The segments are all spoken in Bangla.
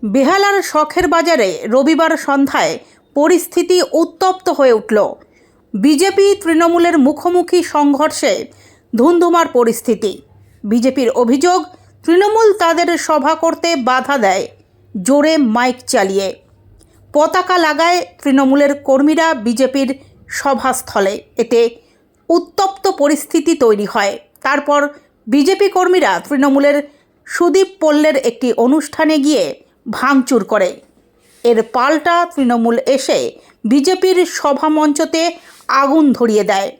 বেহালার শখের বাজারে রবিবার সন্ধ্যায় পরিস্থিতি উত্তপ্ত হয়ে উঠল। বিজেপি তৃণমূলের মুখোমুখি সংঘর্ষে ধুন্ধুমার পরিস্থিতি। বিজেপির অভিযোগ, তৃণমূল তাদের সভা করতে বাধা দেয় জোরে মাইক চালিয়ে। পতাকা লাগায় তৃণমূলের কর্মীরা বিজেপির সভাস্থলে। এতে উত্তপ্ত পরিস্থিতি তৈরি হয়। তারপর বিজেপি কর্মীরা তৃণমূলের সুদীপ পল্লের একটি অনুষ্ঠানে গিয়ে ভাঙচুর করে। এর পাল্টা তৃণমূল এসে বিজেপির সভামঞ্চতে আগুন ধরিয়ে দেয়,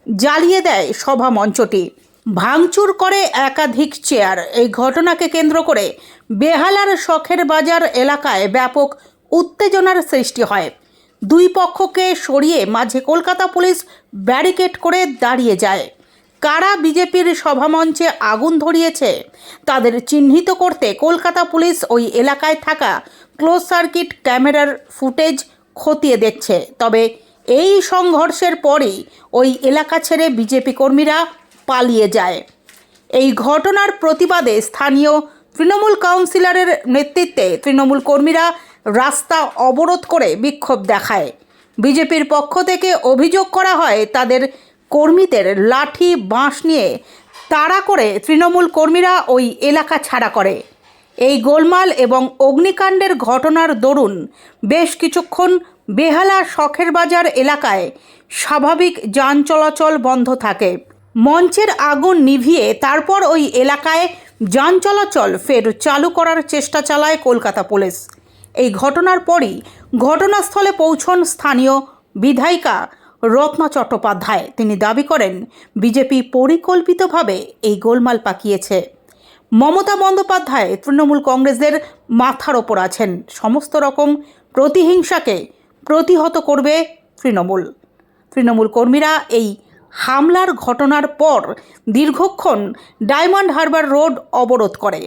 জ্বালিয়ে দেয় সভামঞ্চটি, ভাঙচুর করে একাধিক চেয়ার। এই ঘটনাকে কেন্দ্র করে বেহালার শখের বাজার এলাকায় ব্যাপক উত্তেজনার সৃষ্টি হয়। দুই পক্ষকে সরিয়ে মাঝে কলকাতা পুলিশ ব্যারিকেড করে দাঁড়িয়ে যায়। কারা বিজেপির সভামঞ্চে আগুন ধরিয়েছে তাদের চিহ্নিত করতে কলকাতা পুলিশ ওই এলাকায় থাকা ক্লোজ সার্কিট ক্যামেরার ফুটেজ খতিয়ে দেখছে। তবে এই সংঘর্ষের পরেই ওই এলাকা ছেড়ে বিজেপি কর্মীরা পালিয়ে যায়। এই ঘটনার প্রতিবাদে স্থানীয় তৃণমূল কাউন্সিলরের নেতৃত্বে তৃণমূল কর্মীরা রাস্তা অবরোধ করে বিক্ষোভ দেখায়। বিজেপির পক্ষ থেকে অভিযোগ করা হয়, তাদের কর্মীদের লাঠি বাঁশ নিয়ে তাড়া করে তৃণমূল কর্মীরা ওই এলাকা ছাড়া করে। এই গোলমাল এবং অগ্নিকাণ্ডের ঘটনার দরুন বেশ কিছুক্ষণ বেহালা শখের বাজার এলাকায় স্বাভাবিক যান চলাচল বন্ধ থাকে। মঞ্চের আগুন নিভিয়ে তারপর ওই এলাকায় যান চলাচল ফের চালু করার চেষ্টা চালায় কলকাতা পুলিশ। এই ঘটনার পরই ঘটনাস্থলে পৌঁছন স্থানীয় বিধায়িকা রত্না চট্টোপাধ্যায়। তিনি দাবি করেন, বিজেপি পরিকল্পিতভাবে এই গোলমাল পাকিয়েছে। মমতা বন্দ্যোপাধ্যায় তৃণমূল কংগ্রেসের মাথার ওপর আছেন। সমস্ত রকম প্রতিহিংসাকে প্রতিহত করবে তৃণমূল কর্মীরা এই হামলার ঘটনার পর দীর্ঘক্ষণ ডায়মন্ড হারবার রোড অবরোধ করে।